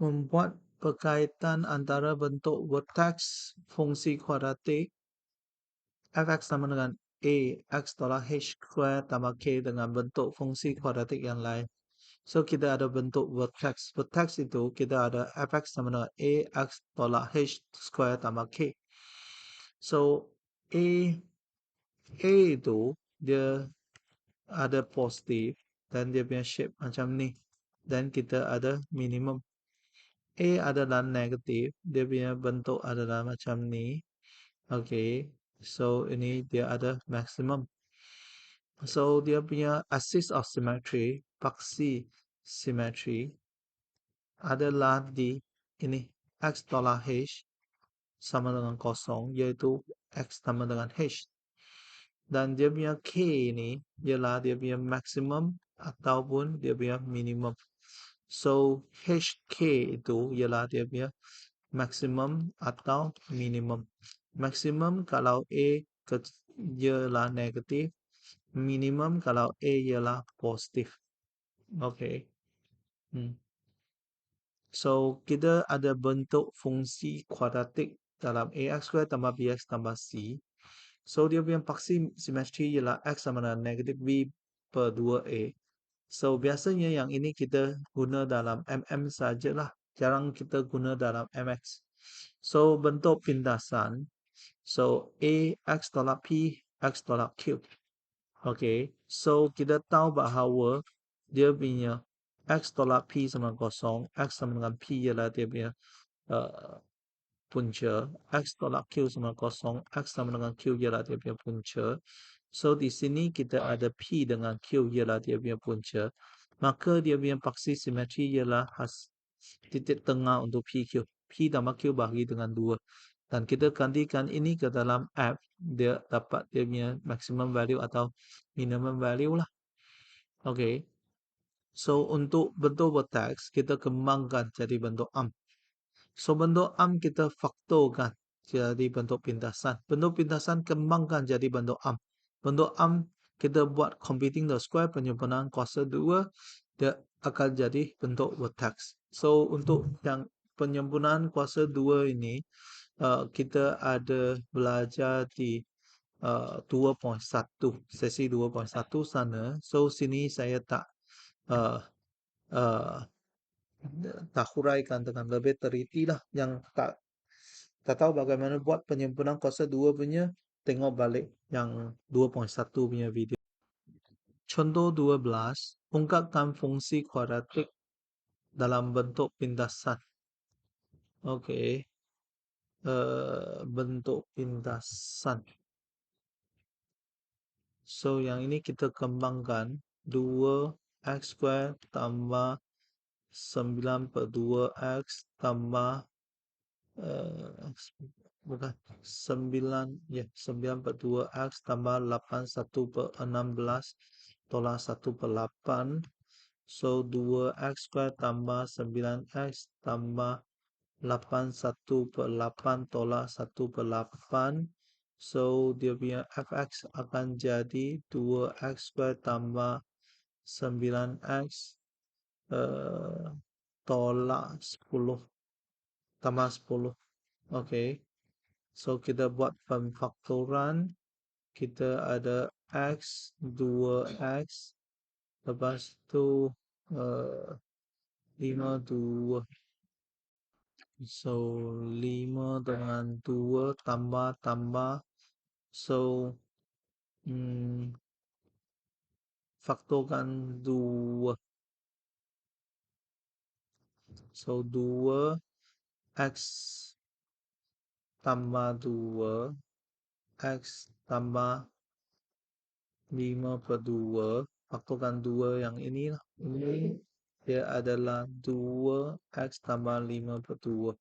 Membuat berkaitan antara bentuk vertex fungsi kuadratik f(x) sama dengan a x tolak h square tambah k dengan bentuk fungsi kuadratik yang lain. So, kita ada bentuk vertex. Vertex itu kita ada f(x) sama dengan a x tolak h square tambah k. So, a itu dia ada positif dan dia punya shape macam ni. Dan kita ada minimum. A adalah negatif, dia punya bentuk adalah macam ni. Okay, so ini dia ada maximum. So dia punya axis of symmetry, paksi simetri adalah di ini x tolak h sama dengan kosong, yaitu x sama dengan h. Dan dia punya k ini ialah dia punya maximum ataupun dia punya minimum. So hk itu ialah dia punya maximum atau minimum. Maximum kalau A ialah negatif, minimum kalau A ialah positif. Okay. So, kita ada bentuk fungsi kuadratik dalam AX square tambah BX tambah C. So, dia punya paksi simetri ialah X sama dengan negatif B per 2A. So, biasanya yang ini kita guna dalam MM sajalah. Jarang kita guna dalam MX. So, bentuk pindasan. So, A, X tolak P, X tolak Q. Okay. So, kita tahu bahawa dia punya X tolak P sama kosong. X sama dengan P ialah dia punya punca. X tolak Q sama kosong. X sama dengan Q ialah dia punya punca. So, di sini kita ada P dengan Q ialah dia punya punca. Maka dia punya paksi simetri ialah titik tengah untuk PQ. P tambah Q bahagi dengan 2. Dan kita gantikan ini ke dalam F. Dia dapat dia punya maximum value atau minimum value lah. Okay. So, untuk bentuk vertex, kita kembangkan jadi bentuk arm. So, bentuk arm kita faktorkan jadi bentuk pindasan. Bentuk pindasan kembangkan jadi bentuk arm. Bentuk arm kita buat computing the square penyempurnaan kuasa 2, dia akan jadi bentuk vertex. So, untuk yang penyempurnaan kuasa 2 ini, kita ada belajar di 2.1, sesi 2.1 sana. So, sini saya tak uh, tak huraikan dengan lebih teliti lah. Yang tak tahu bagaimana buat penyempurnaan kuasa 2 punya, tengok balik yang 2.1 punya video. Contoh 12, ungkapkan fungsi kuadratik dalam bentuk pindasan. Okey. Bentuk pindasan. So, yang ini kita kembangkan 2x square tambah 9 per 2x tambah bukan 9 per 2x tambah 81 per 16 tolak 1 per 8. So 2x square tambah 9x tambah 81 per 8 tolak 1 per 8. So dia punya fx akan jadi 2x square tambah 9x tolak 10 tambah 10. Okay. So kita buat pemfaktoran. Kita ada x 2x lepas tu 52. So 5 dengan 2 tambah. So faktorkan 2. So 2 x tambah 2 x tambah 5 per 2. Faktorkan 2 yang ini lah. Ini dia adalah 2x tambah 5 per 2.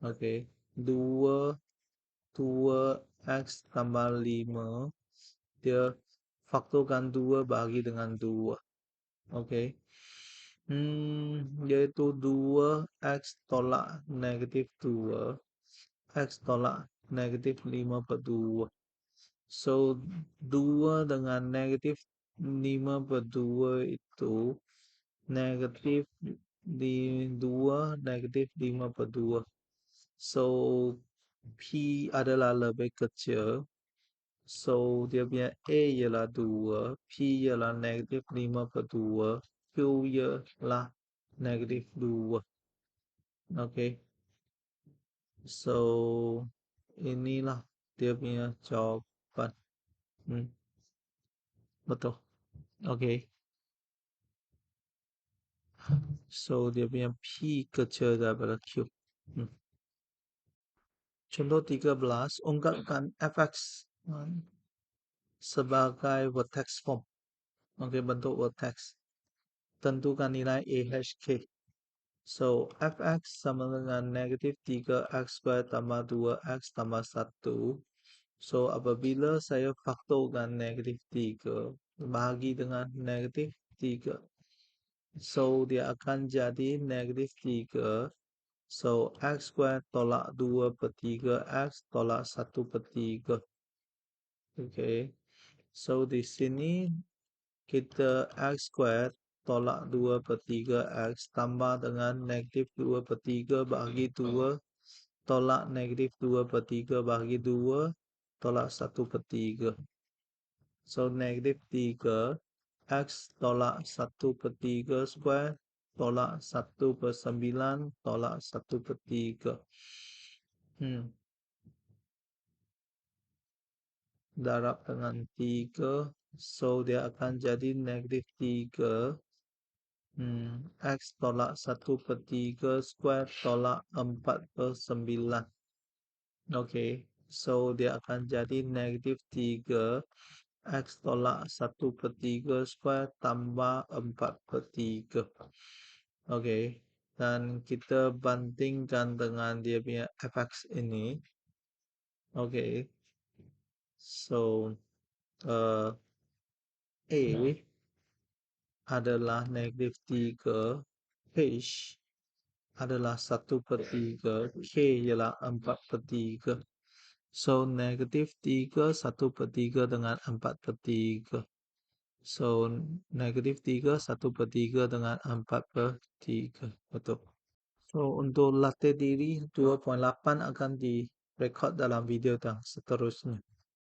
Okey. 2x tambah 5. Dia faktorkan 2 bahagi dengan 2. Okey. Iaitu 2x tolak negatif 2. X tolak negatif 5 per 2. So, 2 dengan negatif 5 per 2 itu negatif di 2 negatif 5/2. So, P adalah lebih kecil. So, dia punya A ialah 2, P ialah negatif 5/2, Q ialah negatif 2. Okay. So, inilah dia punya jawaban. Betul. Okay. So, dia punya P kecil daripada Q. Contoh 13, ungkapkan fx sebagai vertex form. Okay, bentuk vertex. Tentukan nilai AHK. So, fx sama dengan negatif 3x square tambah 2x tambah 1. So, apabila saya faktorkan negatif 3, bahagi dengan negatif 3. So, dia akan jadi negatif 3. So, x square tolak 2/3, x tolak 1/3. Okay. So, di sini kita x square tolak 2/3 x tambah dengan negatif 2/3 bagi 2 tolak negatif 2/3 bagi 2 tolak 1/3. So, negatif 3 x tolak 1/3 square tolak 1/9 tolak 1/3. Darab dengan 3. So, dia akan jadi negatif 3. X tolak 1/3 square tolak 4/9. Okay. So, dia akan jadi negatif 3. X tolak 1/3 square tambah 4/3. Okay. Dan kita bandingkan dengan dia punya fx ini. Okay. So, A adalah negatif 3, H adalah 1/3, K ialah 4/3. So, negatif 3, 1/3 dengan 4/3. So, negatif 3, 1/3 dengan 4/3. Betul. So, untuk latih diri 2.8 akan direkod dalam video yang seterusnya.